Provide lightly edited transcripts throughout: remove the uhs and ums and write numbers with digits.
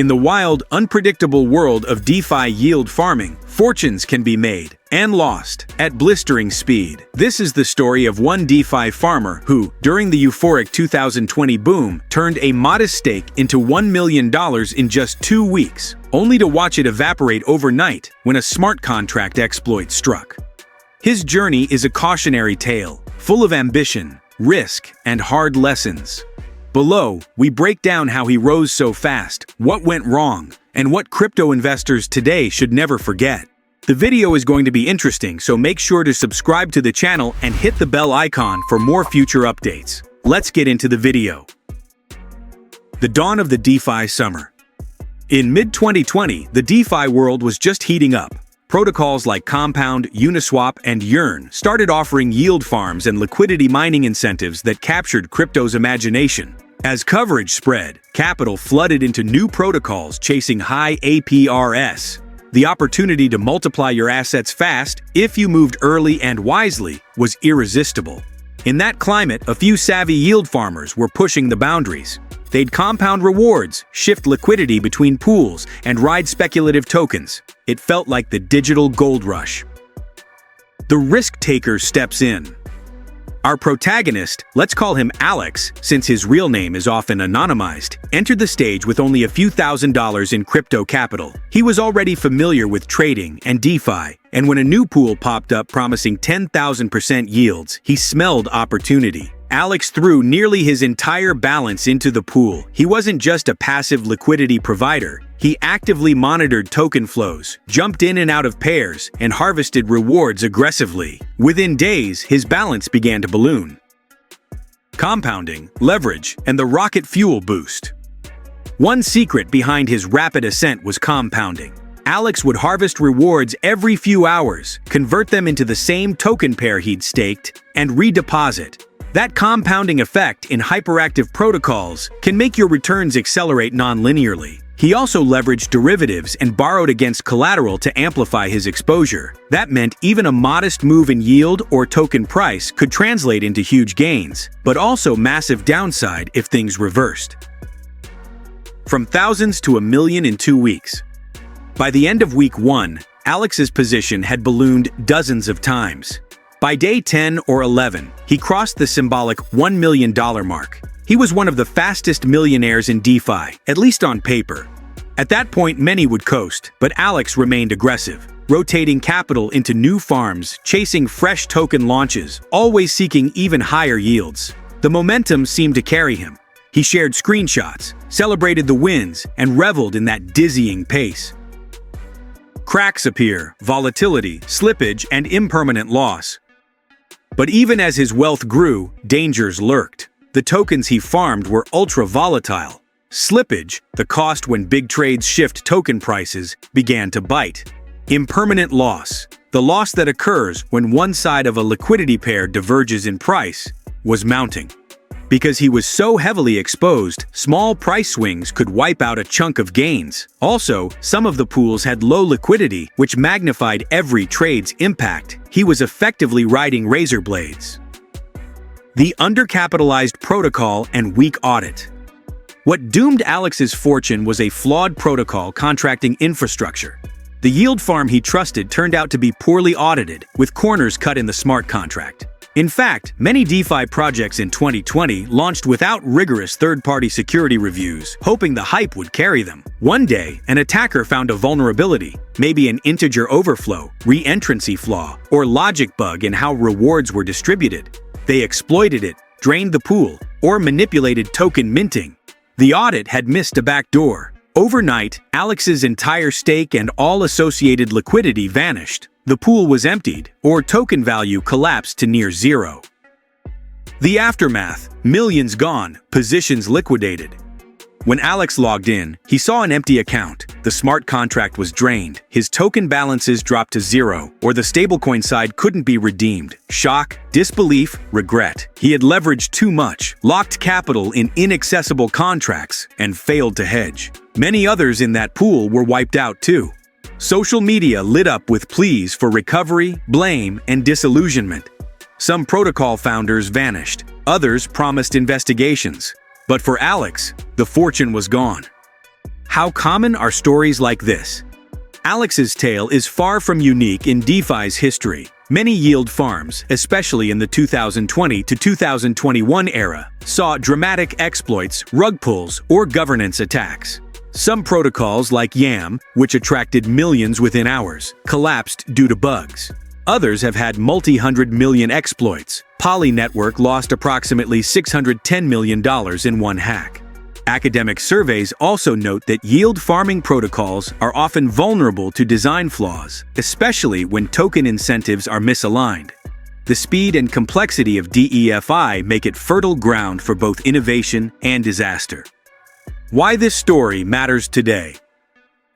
In the wild, unpredictable world of DeFi yield farming, fortunes can be made and lost at blistering speed. This is the story of one DeFi farmer who, during the euphoric 2020 boom, turned a modest stake into $1 million in just 2 weeks, only to watch it evaporate overnight when a smart contract exploit struck. His journey is a cautionary tale, full of ambition, risk, and hard lessons. Below, we break down how he rose so fast, what went wrong, and what crypto investors today should never forget. The video is going to be interesting, so make sure to subscribe to the channel and hit the bell icon for more future updates. Let's get into the video. The dawn of the DeFi summer. In mid-2020, the DeFi world was just heating up. Protocols like Compound, Uniswap, and Yearn started offering yield farms and liquidity mining incentives that captured crypto's imagination. As coverage spread, capital flooded into new protocols chasing high APRs. The opportunity to multiply your assets fast, if you moved early and wisely, was irresistible. In that climate, a few savvy yield farmers were pushing the boundaries. They'd compound rewards, shift liquidity between pools, and ride speculative tokens. It felt like the digital gold rush. The risk taker steps in. Our protagonist, let's call him Alex, since his real name is often anonymized, entered the stage with only a few $1,000s in crypto capital. He was already familiar with trading and DeFi, and when a new pool popped up promising 10,000% yields, he smelled opportunity. Alex threw nearly his entire balance into the pool. He wasn't just a passive liquidity provider. He actively monitored token flows, jumped in and out of pairs, and harvested rewards aggressively. Within days, his balance began to balloon. Compounding, leverage, and the rocket fuel boost. One secret behind his rapid ascent was compounding. Alex would harvest rewards every few hours, convert them into the same token pair he'd staked, and redeposit. That compounding effect in hyperactive protocols can make your returns accelerate non-linearly. He also leveraged derivatives and borrowed against collateral to amplify his exposure. That meant even a modest move in yield or token price could translate into huge gains, but also massive downside if things reversed. From thousands to $1 million in 2 weeks. By the end of week 1, Alex's position had ballooned dozens of times. By day 10 or 11, he crossed the symbolic $1 million mark. He was one of the fastest millionaires in DeFi, at least on paper. At that point, many would coast, but Alex remained aggressive, rotating capital into new farms, chasing fresh token launches, always seeking even higher yields. The momentum seemed to carry him. He shared screenshots, celebrated the wins, and reveled in that dizzying pace. Cracks appear, volatility, slippage, and impermanent loss. But even as his wealth grew, dangers lurked. The tokens he farmed were ultra-volatile. Slippage, the cost when big trades shift token prices, began to bite. Impermanent loss, the loss that occurs when one side of a liquidity pair diverges in price, was mounting. Because he was so heavily exposed, small price swings could wipe out a chunk of gains. Also, some of the pools had low liquidity, which magnified every trade's impact. He was effectively riding razor blades. The undercapitalized protocol and weak audit. What doomed Alex's fortune was a flawed protocol contracting infrastructure. The yield farm he trusted turned out to be poorly audited, with corners cut in the smart contract. In fact, many DeFi projects in 2020 launched without rigorous third-party security reviews, hoping the hype would carry them. One day, an attacker found a vulnerability, maybe an integer overflow, re-entrancy flaw, or logic bug in how rewards were distributed. They exploited it, drained the pool, or manipulated token minting. The audit had missed a backdoor. Overnight, Alex's entire stake and all associated liquidity vanished. The pool was emptied, or token value collapsed to near zero. The aftermath: millions gone, positions liquidated. When Alex logged in, he saw an empty account. The smart contract was drained, his token balances dropped to zero, or the stablecoin side couldn't be redeemed. Shock, disbelief, regret. He had leveraged too much, locked capital in inaccessible contracts, and failed to hedge. Many others in that pool were wiped out too. Social media lit up with pleas for recovery, blame, and disillusionment. Some protocol founders vanished, others promised investigations. But for Alex, the fortune was gone. How common are stories like this? Alex's tale is far from unique in DeFi's history. Many yield farms, especially in the 2020 to 2021 era, saw dramatic exploits, rug pulls, or governance attacks. Some protocols like YAM, which attracted millions within hours, collapsed due to bugs. Others have had multi-hundred million exploits. Poly Network lost approximately $610 million in one hack. Academic surveys also note that yield farming protocols are often vulnerable to design flaws, especially when token incentives are misaligned. The speed and complexity of DeFi make it fertile ground for both innovation and disaster. Why this story matters today.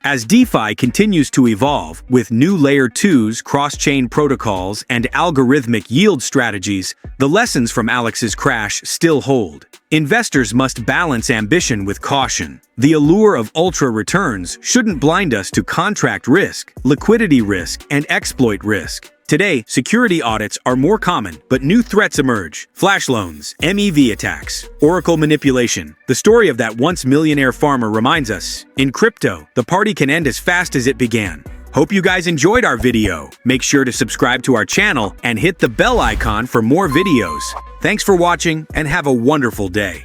As DeFi continues to evolve with new Layer 2s, cross-chain protocols, and algorithmic yield strategies, the lessons from Alex's crash still hold. Investors must balance ambition with caution. The allure of ultra returns shouldn't blind us to contract risk, liquidity risk, and exploit risk. Today, security audits are more common, but new threats emerge. Flash loans, MEV attacks, Oracle manipulation. The story of that once millionaire farmer reminds us, in crypto, the party can end as fast as it began. Hope you guys enjoyed our video. Make sure to subscribe to our channel and hit the bell icon for more videos. Thanks for watching and have a wonderful day.